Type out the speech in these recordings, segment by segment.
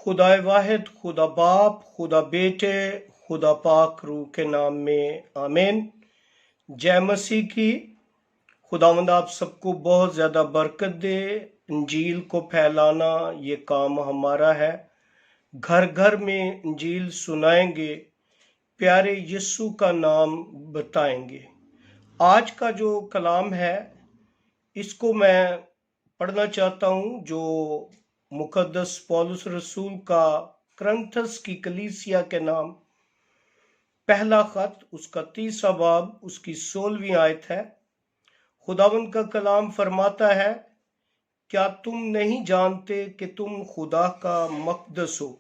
खुदा वाहिद, खुदा बाप, खुदा बेटे, खुदा पाक रूह के नाम में आमीन। जय मसीह की। खुदावंद आप सबको बहुत ज़्यादा बरकत दे। इंजील को फैलाना ये काम हमारा है। घर घर में इंजील सुनाएंगे, प्यारे यीशु का नाम बताएंगे। आज का जो कलाम है इसको मैं पढ़ना चाहता हूँ, जो मुकद्दस पौलुस रसूल का करंथस की कलीसिया के नाम पहला खत, उसका 30वां बाब, उसकी 16वीं आयत है। खुदावंद का कलाम फरमाता है, क्या तुम नहीं जानते कि तुम खुदा का मकदस हो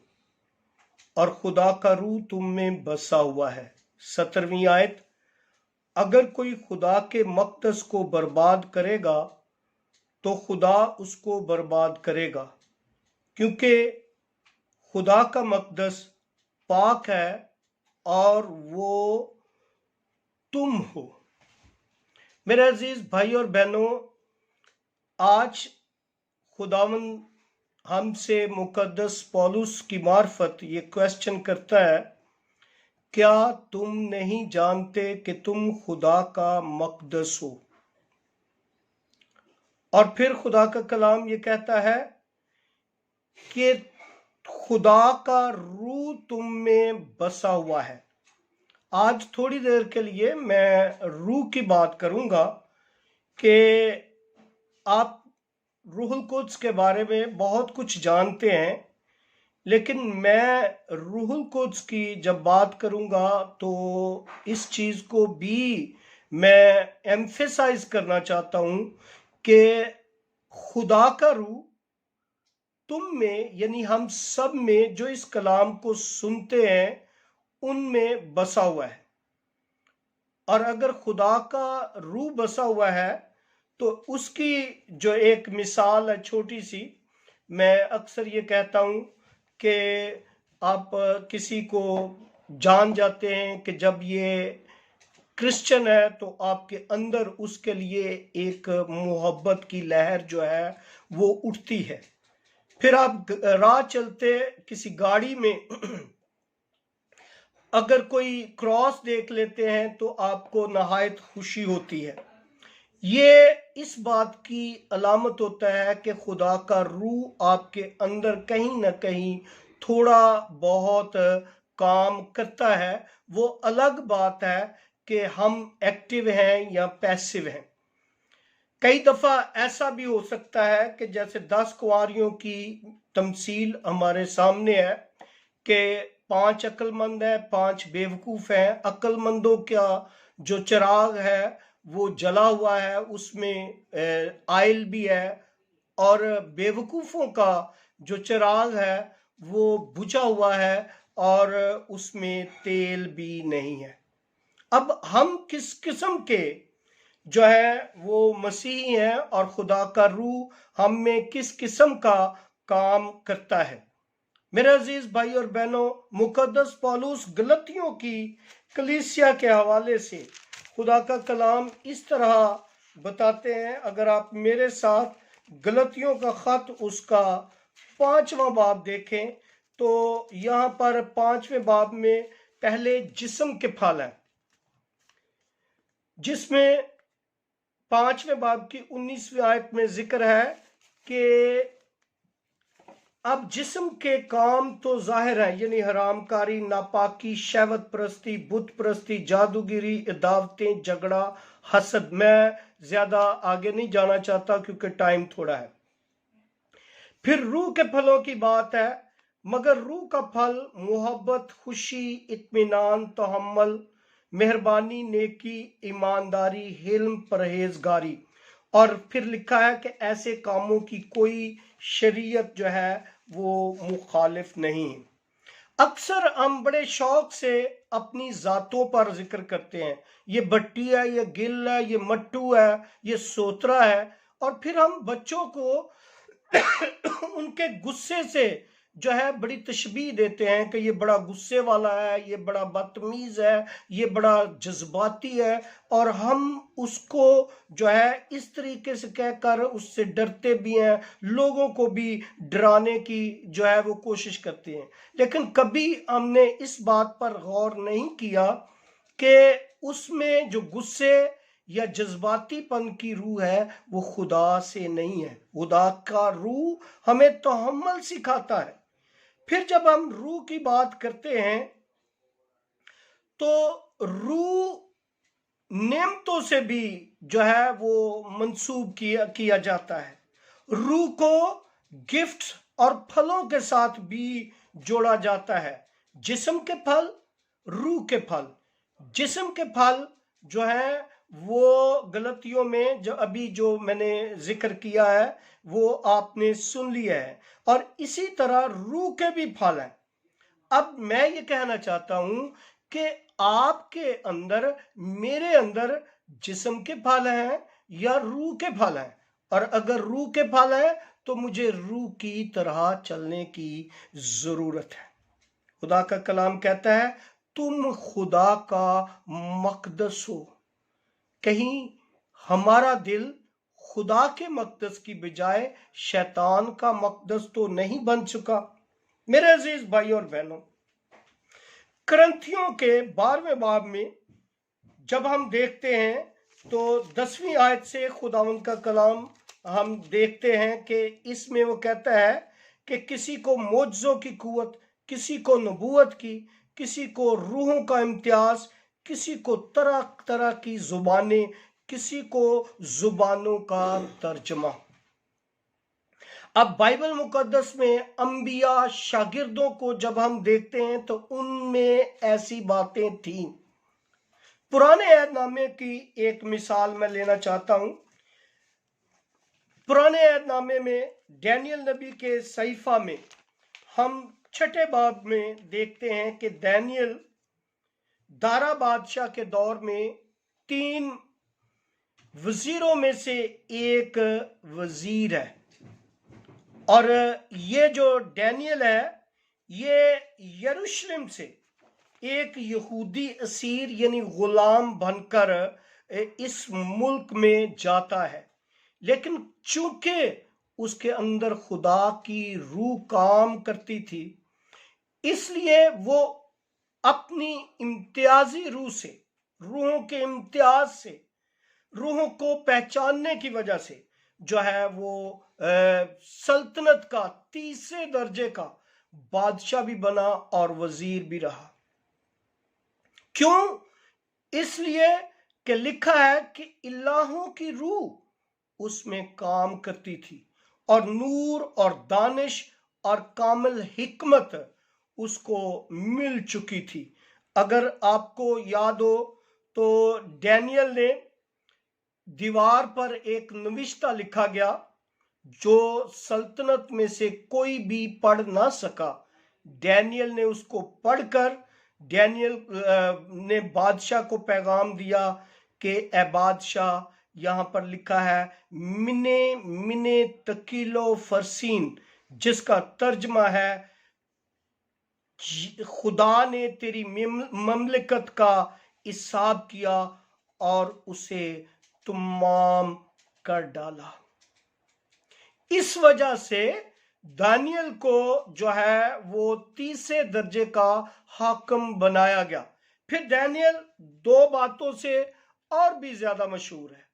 और खुदा का रूह तुम में बसा हुआ है। 17वीं आयत, अगर कोई खुदा के मकदस को बर्बाद करेगा तो खुदा उसको बर्बाद करेगा, क्योंकि खुदा का मकदस पाक है और वो तुम हो। मेरे अजीज भाई और बहनों, आज खुदावंद हमसे मुकद्दस पौलुस की मार्फत ये क्वेश्चन करता है, क्या तुम नहीं जानते कि तुम खुदा का मकदस हो। और फिर खुदा का कलाम ये कहता है कि खुदा का रूह तुम में बसा हुआ है। आज थोड़ी देर के लिए मैं रूह की बात करूंगा कि आप रूहुल कुद्स के बारे में बहुत कुछ जानते हैं, लेकिन मैं रूहुल कुद्स की जब बात करूंगा तो इस चीज को भी मैं एम्फेसाइज करना चाहता हूं कि खुदा का रूह तुम में, यानी हम सब में जो इस कलाम को सुनते हैं उनमें बसा हुआ है। और अगर खुदा का रूह बसा हुआ है तो उसकी जो एक मिसाल है छोटी सी, मैं अक्सर ये कहता हूं कि आप किसी को जान जाते हैं कि जब ये क्रिश्चियन है तो आपके अंदर उसके लिए एक मोहब्बत की लहर जो है वो उठती है। फिर आप राह चलते किसी गाड़ी में अगर कोई क्रॉस देख लेते हैं तो आपको नहायत खुशी होती है। ये इस बात की अलामत होता है कि खुदा का रूह आपके अंदर कहीं ना कहीं थोड़ा बहुत काम करता है। वो अलग बात है कि हम एक्टिव हैं या पैसिव हैं। कई दफा ऐसा भी हो सकता है कि जैसे 10 कुंवारियों की तमसील हमारे सामने है कि 5 अक्लमंद है, 5 बेवकूफ हैं। अक्लमंदों का जो चिराग है वो जला हुआ है, उसमें आयल भी है, और बेवकूफों का जो चिराग है वो बुझा हुआ है और उसमें तेल भी नहीं है। अब हम किस किस्म के जो है वो मसीही हैं और खुदा का रूह हम में किस किस्म का काम करता है। मेरे अजीज भाई और बहनों, मुकद्दस पौलुस गलतियों की कलीसिया के हवाले से खुदा का कलाम इस तरह बताते हैं। अगर आप मेरे साथ गलतियों का खत उसका 5वां बाब देखें तो यहाँ पर 5वें बाब में पहले जिस्म के फल हैं, जिसमें 5वें बाब की 19वीं आयत में जिक्र है कि अब जिस्म के काम तो जाहिर है, यानी हरामकारी, नापाकी, शहवत परस्ती, बुत परस्ती, जादूगिरी, इदावतें, झगड़ा, हसद। मैं ज्यादा आगे नहीं जाना चाहता क्योंकि टाइम थोड़ा है। फिर रूह के फलों की बात है, मगर रूह का फल मोहब्बत, खुशी, इत्मीनान, तहम्मुल, मेहरबानी, नेकी, ईमानदारी, हिल्म, परहेजगारी। और फिर लिखा है कि ऐसे कामों की कोई शरीयत जो है वो मुखालिफ नहीं। अक्सर हम बड़े शौक से अपनी जातों पर जिक्र करते हैं, ये बट्टी है, ये गिल है, ये मट्टू है, ये सोतरा है। और फिर हम बच्चों को उनके गुस्से से जो है बड़ी तशबीह देते हैं कि ये बड़ा गुस्से वाला है, ये बड़ा बदतमीज है, ये बड़ा जज्बाती है, और हम उसको जो है इस तरीके से कहकर उससे डरते भी हैं, लोगों को भी डराने की जो है वो कोशिश करते हैं। लेकिन कभी हमने इस बात पर गौर नहीं किया कि उसमें जो गुस्से या जज्बातीपन की रूह है वो खुदा से नहीं है। खुदा का रूह हमें तहम्मुल सिखाता है। फिर जब हम रूह की बात करते हैं तो रूह नेमतों से भी जो है वो मंसूब किया जाता है। रूह को गिफ्ट और फलों के साथ भी जोड़ा जाता है। जिस्म के फल, रूह के फल। जिस्म के फल जो है वो गलतियों में जो मैंने जिक्र किया है वो आपने सुन लिया है, और इसी तरह रूह के भी फल हैं। अब मैं ये कहना चाहता हूं कि आपके अंदर, मेरे अंदर जिस्म के फल हैं या रूह के फल हैं, और अगर रूह के फल हैं तो मुझे रूह की तरह चलने की जरूरत है। खुदा का कलाम कहता है तुम खुदा का मकदस हो। कहीं हमारा दिल खुदा के मकदस की बजाय शैतान का मकदस तो नहीं बन चुका? मेरे अजीज भाई और बहनों, करंथियों के 12वें बाब में जब हम देखते हैं तो 10वीं आयत से खुदावंद का कलाम हम देखते हैं कि इसमें वो कहता है कि किसी को मोजज़ों की कुवत, किसी को नबूवत की, किसी को रूहों का इम्तियाज, किसी को तरह तरह की जुबानें, किसी को जुबानों का तर्जमा। अब बाइबल मुकद्दस में अंबिया शागिर्दों को जब हम देखते हैं तो उनमें ऐसी बातें थीं। पुराने अहदनामे की एक मिसाल मैं लेना चाहता हूं। पुराने अहदनामे में डैनियल नबी के सहीफा में हम 6ठे बाब में देखते हैं कि डैनियल दारा बादशाह के दौर में 3 वजीरों में से एक वजीर है, और ये जो डैनियल है ये यरूशलेम से एक यहूदी असीर यानी गुलाम बनकर इस मुल्क में जाता है। लेकिन चूंकि उसके अंदर खुदा की रूह काम करती थी, इसलिए वो अपनी इम्तियाजी रूह से, रूहों के इम्तियाज से, रूहों को पहचानने की वजह से जो है वो सल्तनत का 3रे दर्जे का बादशाह भी बना और वजीर भी रहा। क्यों? इसलिए कि लिखा है कि इलाहों की रूह उसमें काम करती थी, और नूर और दानिश और कामिल हिकमत उसको मिल चुकी थी। अगर आपको याद हो तो डैनियल ने दीवार पर एक नविश्ता लिखा गया जो सल्तनत में से कोई भी पढ़ ना सका। डैनियल ने उसको पढ़कर डैनियल ने बादशाह को पैगाम दिया कि ए बादशाह, यहां पर लिखा है मिने मिने तकीलो फरसीन, जिसका तर्जमा है खुदा ने तेरी ममलिकत का हिसाब किया और उसे तमाम कर डाला। इस वजह से दानियल को जो है वो 3रे दर्जे का हाकिम बनाया गया। फिर दानियल 2 बातों से और भी ज्यादा मशहूर है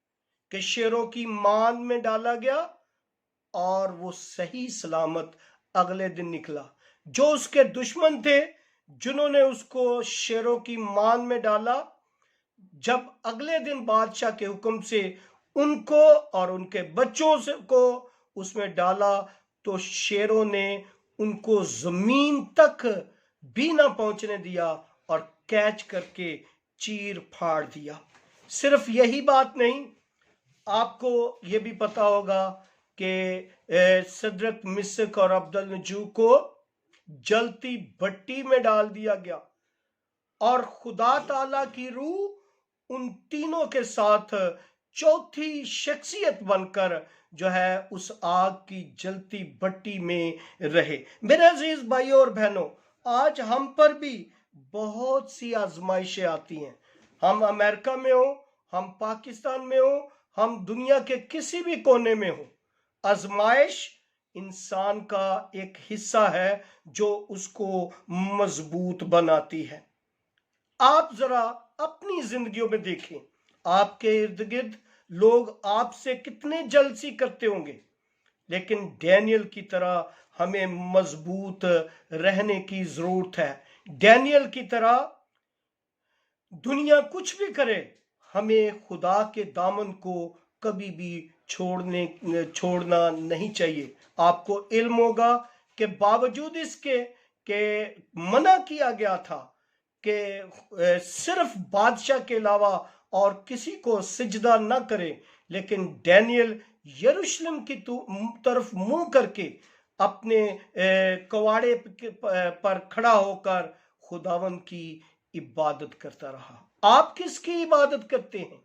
कि शेरों की मान में डाला गया और वो सही सलामत अगले दिन निकला। जो उसके दुश्मन थे जिन्होंने उसको शेरों की मान में डाला, जब अगले दिन बादशाह के हुक्म से उनको और उनके बच्चों से को उसमें डाला तो शेरों ने उनको जमीन तक भी ना पहुंचने दिया और कैच करके चीर फाड़ दिया। सिर्फ यही बात नहीं, आपको ये भी पता होगा कि सदरक, मिसक और अब्दुल नजू को जलती भट्टी में डाल दिया गया, और खुदा ताला की रूह उन तीनों के साथ चौथी शख्सियत बनकर जो है उस आग की जलती भट्टी में रहे। मेरे अजीज भाइयों और बहनों, आज हम पर भी बहुत सी आजमाइशें आती हैं। हम अमेरिका में हो, हम पाकिस्तान में हो, हम दुनिया के किसी भी कोने में हो, आजमाइश इंसान का एक हिस्सा है जो उसको मजबूत बनाती है। आप जरा अपनी जिंदगियों में देखें, आपके इर्द गिर्द लोग आपसे कितने जलसी करते होंगे, लेकिन डैनियल की तरह हमें मजबूत रहने की जरूरत है। डैनियल की तरह दुनिया कुछ भी करे, हमें खुदा के दामन को कभी भी छोड़ना नहीं चाहिए। आपको इल्म होगा कि बावजूद इसके के मना किया गया था कि सिर्फ बादशाह के अलावा और किसी को सिजदा न करे, लेकिन डैनियल यरूशलेम की तरफ मुंह करके अपने कवाड़े पर खड़ा होकर खुदावन की इबादत करता रहा। आप किसकी इबादत करते हैं?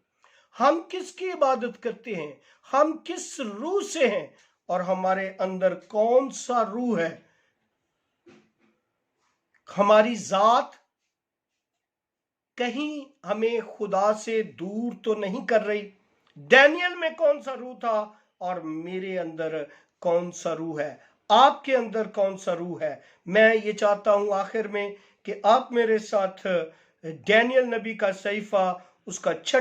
हम किसकी इबादत करते हैं? हम किस रूह से हैं और हमारे अंदर कौन सा रूह है? हमारी जात कहीं हमें खुदा से दूर तो नहीं कर रही? डैनियल में कौन सा रूह था और मेरे अंदर कौन सा रूह है? आपके अंदर कौन सा रूह है? मैं ये चाहता हूं आखिर में कि आप मेरे साथ डैनियल नबी का सहीफा उसका 6